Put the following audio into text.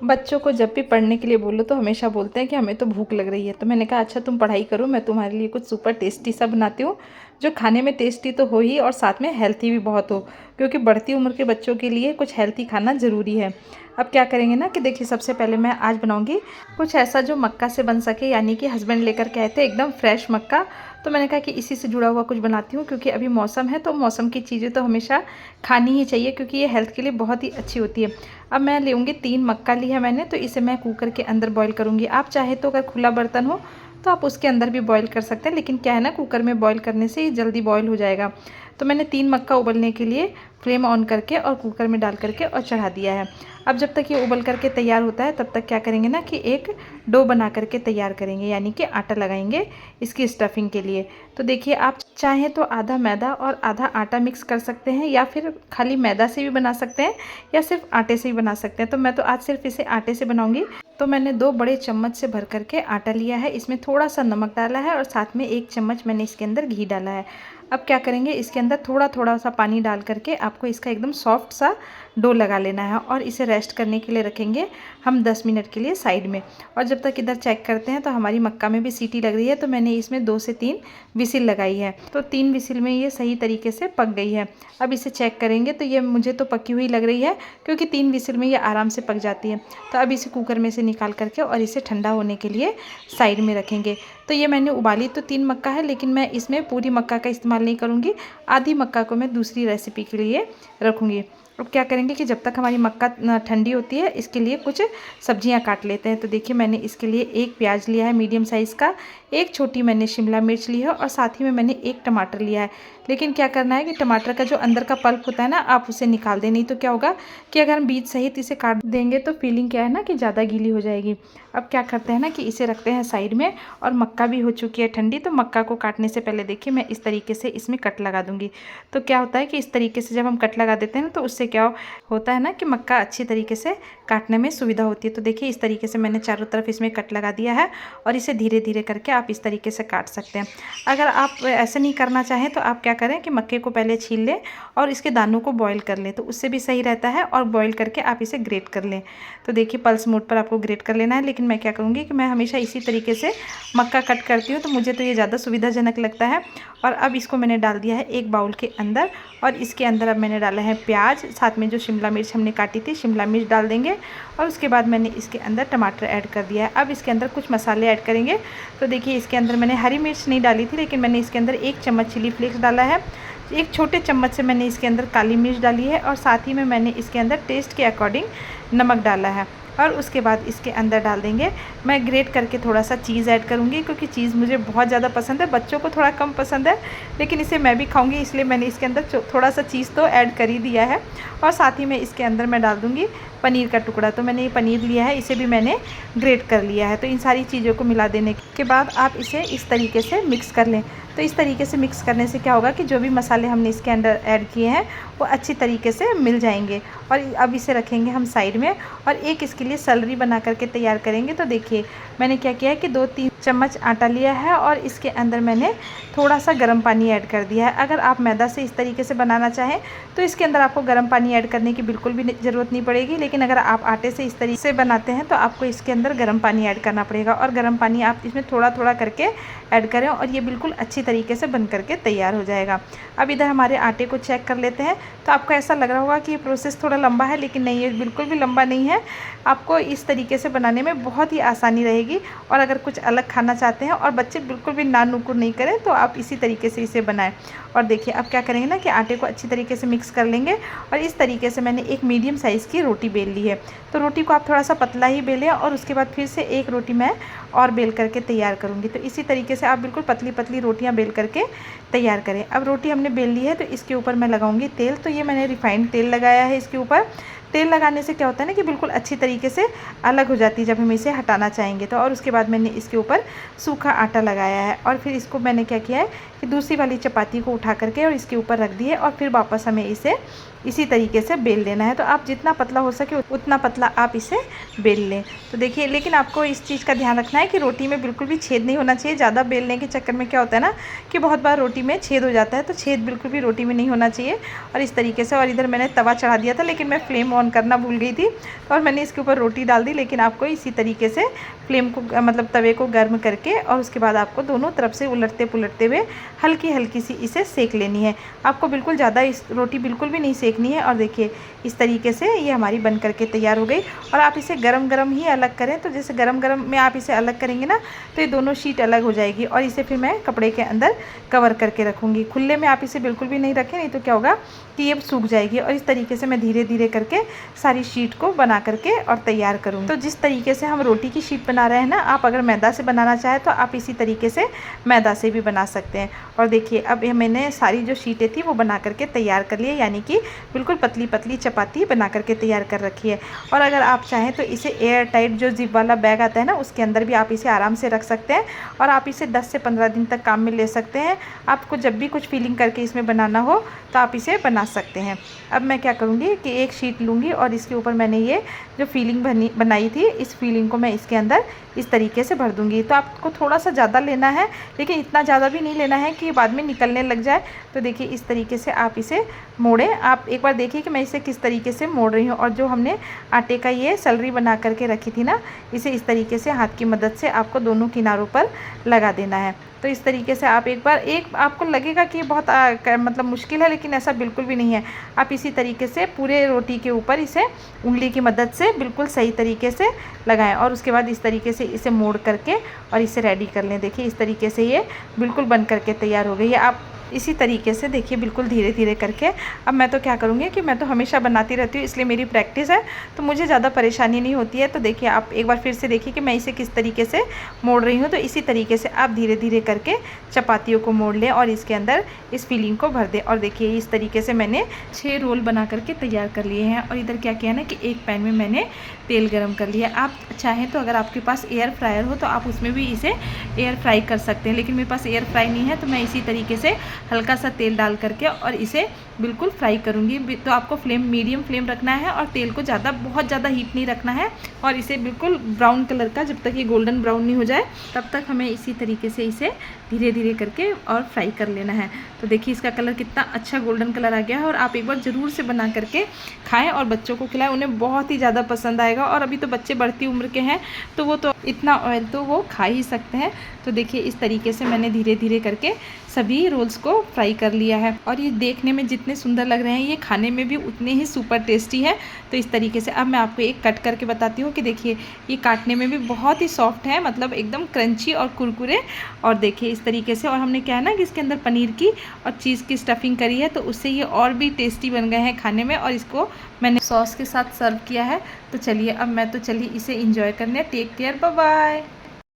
बच्चों को जब भी पढ़ने के लिए बोलो तो हमेशा बोलते हैं कि हमें तो भूख लग रही है। तो मैंने कहा अच्छा तुम पढ़ाई करो, मैं तुम्हारे लिए कुछ सुपर टेस्टी सा बनाती हूँ जो खाने में टेस्टी तो हो ही और साथ में हेल्थी भी बहुत हो, क्योंकि बढ़ती उम्र के बच्चों के लिए कुछ हेल्थी खाना ज़रूरी है। अब क्या करेंगे ना कि देखिए, सबसे पहले मैं आज बनाऊंगी कुछ ऐसा जो मक्का से बन सके, यानी कि हस्बैंड लेकर के आए थे एकदम फ्रेश मक्का। तो मैंने कहा कि इसी से जुड़ा हुआ कुछ बनाती हूँ, क्योंकि अभी मौसम है तो मौसम की चीज़ें तो हमेशा खानी ही चाहिए, क्योंकि ये हेल्थ के लिए बहुत ही अच्छी होती है। अब मैं लूँगी 3 मक्का ली है मैंने, तो इसे मैं कुकर के अंदर बॉईल करूँगी। आप चाहे तो अगर खुला बर्तन हो तो आप उसके अंदर भी बॉईल कर सकते हैं, लेकिन क्या है ना, कुकर में बॉईल करने से ये जल्दी बॉईल हो जाएगा। तो मैंने 3 मक्का उबलने के लिए फ्लेम ऑन करके और कुकर में डाल करके और चढ़ा दिया है। अब जब तक ये उबल करके तैयार होता है तब तक क्या करेंगे ना कि एक डो बना करके तैयार करेंगे, यानी कि आटा लगाएंगे इसकी स्टफिंग के लिए। तो देखिए, आप चाहें तो आधा मैदा और आधा आटा मिक्स कर सकते हैं, या फिर खाली मैदा से भी बना सकते हैं, या सिर्फ आटे से भी बना सकते हैं। तो मैं तो आज सिर्फ इसे आटे से बनाऊंगी। तो मैंने 2 बड़े चम्मच से भर करके आटा लिया है, इसमें थोड़ा सा नमक डाला है और साथ में 1 चम्मच मैंने इसके अंदर घी डाला है। अब क्या करेंगे, इसके अंदर थोड़ा थोड़ा सा पानी डाल करके आपको इसका एकदम सॉफ्ट सा डो लगा लेना है और इसे रेस्ट करने के लिए रखेंगे हम 10 मिनट के लिए साइड में। और जब तक इधर चेक करते हैं तो हमारी मक्का में भी सीटी लग रही है, तो मैंने इसमें 2 से 3 विसिल लगाई है। तो 3 विसिल में ये सही तरीके से पक गई है। अब इसे चेक करेंगे तो ये मुझे तो पकी हुई लग रही है, क्योंकि 3 विसिल में ये आराम से पक जाती है। तो अब इसे कुकर में से निकाल करके और इसे ठंडा होने के लिए साइड में रखेंगे। तो ये मैंने उबाली तो 3 मक्का है, लेकिन मैं इसमें पूरी मक्का का इस्तेमाल नहीं करूँगी। आधी मक्का को मैं दूसरी रेसिपी के लिए रखूँगी। अब क्या करेंगे कि जब तक हमारी मक्का ठंडी होती है, इसके लिए कुछ सब्जियां काट लेते हैं। तो देखिए, मैंने इसके लिए 1 प्याज लिया है मीडियम साइज़ का, 1 छोटी मैंने शिमला मिर्च ली है और साथ ही में मैंने 1 टमाटर लिया है। लेकिन क्या करना है कि टमाटर का जो अंदर का पल्प होता है ना, आप उसे निकाल दें, नहीं तो क्या होगा कि अगर हम बीज सहित इसे काट देंगे तो फीलिंग क्या है ना कि ज़्यादा गीली हो जाएगी। अब क्या करते हैं ना कि इसे रखते हैं साइड में, और मक्का भी हो चुकी है ठंडी। तो मक्का को काटने से पहले देखिए, मैं इस तरीके से इसमें कट लगा दूंगी। तो क्या होता है कि इस तरीके से जब हम कट लगा देते हैं ना, तो उससे क्या होता है ना कि मक्का अच्छी तरीके से काटने में सुविधा होती है। तो देखिए, इस तरीके से मैंने चारों तरफ इसमें कट लगा दिया है, और इसे धीरे धीरे करके आप इस तरीके से काट सकते हैं। अगर आप ऐसे नहीं करना चाहें तो आप क्या करें कि मक्के को पहले छील लें और इसके दानों को बॉईल कर लें, तो उससे भी सही रहता है। और बॉईल करके आप इसे ग्रेट कर लें। तो देखिए, पल्स मोड पर आपको ग्रेट कर लेना है, लेकिन मैं क्या करूँगी कि मैं हमेशा इसी तरीके से मक्का कट करती हूँ, तो मुझे तो ये ज़्यादा सुविधाजनक लगता है। और अब इसको मैंने डाल दिया है एक बाउल के अंदर, और इसके अंदर अब मैंने डाला है प्याज, साथ में जो शिमला मिर्च हमने काटी थी, शिमला मिर्च डाल देंगे। और उसके बाद मैंने इसके अंदर टमाटर ऐड कर दिया है। अब इसके अंदर कुछ मसाले ऐड करेंगे। तो देखिए, इसके अंदर मैंने हरी मिर्च नहीं डाली थी, लेकिन मैंने इसके अंदर 1 चम्मच चिली फ्लेक्स डाला है। 1 छोटे चम्मच से मैंने इसके अंदर काली मिर्च डाली है, और साथ ही में मैंने इसके अंदर टेस्ट के अकॉर्डिंग नमक डाला है। और उसके बाद इसके अंदर डाल देंगे, मैं ग्रेट करके थोड़ा सा चीज़ ऐड करूँगी, क्योंकि चीज़ मुझे बहुत ज़्यादा पसंद है, बच्चों को थोड़ा कम पसंद है, लेकिन इसे मैं भी खाऊंगी, इसलिए मैंने इसके अंदर थोड़ा सा चीज़ तो ऐड कर ही दिया है। और साथ ही में इसके अंदर मैं डाल दूँगी पनीर का टुकड़ा। तो मैंने ये पनीर लिया है, इसे भी मैंने ग्रेट कर लिया है। तो इन सारी चीज़ों को मिला देने के बाद आप इसे इस तरीके से मिक्स कर लें। तो इस तरीके से मिक्स करने से क्या होगा कि जो भी मसाले हमने इसके अंदर ऐड किए हैं वो अच्छी तरीके से मिल जाएंगे। और अब इसे रखेंगे हम साइड में, और एक इसके लिए सैलरी बना करके तैयार करेंगे। तो देखिए, मैंने क्या किया है कि 2-3 चम्मच आटा लिया है, और इसके अंदर मैंने थोड़ा सा गर्म पानी ऐड कर दिया है। अगर आप मैदा से इस तरीके से बनाना चाहें तो इसके अंदर आपको गर्म पानी ऐड करने की बिल्कुल भी ज़रूरत नहीं पड़ेगी, लेकिन अगर आप आटे से इस तरीके से बनाते हैं तो आपको इसके अंदर गर्म पानी ऐड करना पड़ेगा। और गर्म पानी आप इसमें थोड़ा थोड़ा करके ऐड करें, और ये बिल्कुल अच्छी तरीके से बन करके तैयार हो जाएगा। अब इधर हमारे आटे को चेक कर लेते हैं। तो आपको ऐसा लग रहा होगा कि ये प्रोसेस थोड़ा लंबा है, लेकिन नहीं, ये बिल्कुल भी लंबा नहीं है। आपको इस तरीके से बनाने में बहुत ही आसानी रहेगी। और अगर कुछ अलग खाना चाहते हैं और बच्चे बिल्कुल भी ना नुकुर नहीं करें, तो आप इसी तरीके से इसे बनाएं। और देखिए, अब क्या करेंगे ना कि आटे को अच्छी तरीके से मिक्स कर लेंगे, और इस तरीके से मैंने एक मीडियम साइज़ की रोटी बेल ली है। तो रोटी को आप थोड़ा सा पतला ही बेलें, और उसके बाद फिर से एक रोटी मैं और बेल करके तैयार करूँगी। तो इसी तरीके से आप बिल्कुल पतली पतली रोटियाँ बेल करके तैयार करें। अब रोटी हमने बेल ली है, तो इसके ऊपर मैं लगाऊंगी तेल। तो ये मैंने रिफाइंड तेल लगाया है इसके ऊपर। तेल लगाने से क्या होता है ना कि बिल्कुल अच्छी तरीके से अलग हो जाती है जब हम इसे हटाना चाहेंगे तो। और उसके बाद मैंने इसके ऊपर सूखा आटा लगाया है, और फिर इसको मैंने क्या किया है कि दूसरी वाली चपाती को उठा करके और इसके ऊपर रख दिए और फिर वापस हमें इसे इसी तरीके से बेल लेना है। तो आप जितना पतला हो सके उतना पतला आप इसे बेल लें। तो देखिए, लेकिन आपको इस चीज़ का ध्यान रखना है कि रोटी में बिल्कुल भी छेद नहीं होना चाहिए। ज़्यादा बेलने के चक्कर में क्या होता है ना कि बहुत बार रोटी में छेद हो जाता है, तो छेद बिल्कुल भी रोटी में नहीं होना चाहिए। और इस तरीके से, और इधर मैंने तवा चढ़ा दिया था लेकिन मैं फ्लेम ऑन करना भूल गई थी और मैंने इसके ऊपर रोटी डाल दी। लेकिन आपको इसी तरीके से फ्लेम को मतलब तवे को गर्म करके और उसके बाद आपको दोनों तरफ से उलटते पुलटते हुए हल्की हल्की सी इसे सेक लेनी है। आपको बिल्कुल ज़्यादा इस रोटी बिल्कुल भी नहीं सेकनी है। और देखिए, इस तरीके से ये हमारी बन करके तैयार हो गई। और आप इसे गरम गरम ही अलग करें। तो जैसे गरम गरम में आप इसे अलग करेंगे ना तो ये दोनों शीट अलग हो जाएगी। और इसे फिर मैं कपड़े के अंदर कवर करके रखूँगी। खुले में आप इसे बिल्कुल भी नहीं रखें, नहीं तो क्या होगा कि ये सूख जाएगी। और इस तरीके से मैं धीरे धीरे करके सारी शीट को बना करके और तैयार करूँगी। तो जिस तरीके से हम रोटी की शीट बना रहे हैं ना, आप अगर मैदा से बनाना चाहें तो आप इसी तरीके से मैदा से भी बना सकते हैं। और देखिए, अब ये मैंने सारी जो शीटें थी वो बना करके तैयार कर लिए, यानी कि बिल्कुल पतली पतली चपाती बना करके तैयार कर रखी है। और अगर आप चाहें तो इसे एयर टाइट जो जिप वाला बैग आता है ना, उसके अंदर भी आप इसे आराम से रख सकते हैं। और आप इसे 10 से 15 दिन तक काम में ले सकते हैं। आपको जब भी कुछ फीलिंग करके इसमें बनाना हो तो आप इसे बना सकते हैं। अब मैं क्या करूँगी कि एक शीट लूँगी और इसके ऊपर मैंने ये जो फीलिंग बनाई थी, इस फीलिंग को मैं इसके अंदर इस तरीके से भर दूँगी। तो आपको थोड़ा सा ज़्यादा लेना है, लेकिन इतना ज़्यादा भी नहीं लेना है कि बाद में निकलने लग जाए। तो देखिए, इस तरीके से आप इसे मोड़ें। आप एक बार देखिए कि मैं इसे किस तरीके से मोड़ रही हूँ। और जो हमने आटे का ये सलरी बना करके रखी थी ना, इसे इस तरीके से हाथ की मदद से आपको दोनों किनारों पर लगा देना है। तो इस तरीके से आप एक बार आपको लगेगा कि बहुत मतलब मुश्किल है, लेकिन ऐसा बिल्कुल भी नहीं है। आप इसी तरीके से पूरे रोटी के ऊपर इसे उंगली की मदद से बिल्कुल सही तरीके से लगाएं और उसके बाद इस तरीके से इसे मोड़ करके और इसे रेडी कर लें। देखिए, इस तरीके से ये बिल्कुल बन करके तैयार हो गई है। आप इसी तरीके से देखिए बिल्कुल धीरे धीरे करके। अब मैं तो क्या करूँगी कि मैं तो हमेशा बनाती रहती हूँ, इसलिए मेरी प्रैक्टिस है, तो मुझे ज़्यादा परेशानी नहीं होती है। तो देखिए, आप एक बार फिर से देखिए कि मैं इसे किस तरीके से मोड़ रही हूँ। तो इसी तरीके से आप धीरे धीरे करके चपातियों को मोड़ लें और इसके अंदर इस फीलिंग को भर दें। और देखिए, इस तरीके से मैंने 6 रोल बना करके तैयार कर लिए हैं। और इधर क्या किया ना कि एक पैन में मैंने तेल गरम कर लिया। आप चाहें तो अगर आपके पास एयर फ्रायर हो तो आप उसमें भी इसे एयर फ्राई कर सकते हैं, लेकिन मेरे पास एयर फ्राई नहीं है, तो मैं इसी तरीके से हल्का सा तेल डाल करके और इसे बिल्कुल फ्राई करूँगी। तो आपको फ्लेम मीडियम फ्लेम रखना है और तेल को बहुत ज़्यादा हीट नहीं रखना है। और इसे बिल्कुल ब्राउन कलर का, जब तक ये गोल्डन ब्राउन नहीं हो जाए तब तक हमें इसी तरीके से इसे धीरे धीरे करके और फ्राई कर लेना है। तो देखिए, इसका कलर कितना अच्छा गोल्डन कलर आ गया है। और आप एक बार ज़रूर से बना करके खाएं और बच्चों को खिलाएं, उन्हें बहुत ही ज़्यादा पसंद आएगा। और अभी तो बच्चे बढ़ती उम्र के हैं, तो वो तो इतना ऑयल तो वो खा ही सकते हैं। तो देखिए, इस तरीके से मैंने धीरे धीरे करके सभी रोल्स को फ्राई कर लिया है। और ये देखने में जितने सुंदर लग रहे हैं, ये खाने में भी उतने ही सुपर टेस्टी है। तो इस तरीके से अब मैं आपको एक कट करके बताती हूँ कि देखिए, ये काटने में भी बहुत ही सॉफ्ट है, मतलब एकदम क्रंची और कुरकुरे। और देखिए, इस तरीके से, और हमने क्या है ना कि इसके अंदर पनीर की और चीज़ की स्टफिंग करी है, तो उससे ये और भी टेस्टी बन गए हैं खाने में। और इसको मैंने सॉस के साथ सर्व किया है। तो चलिए, अब मैं तो चलिए इसे इंजॉय करने। Take care, bye bye.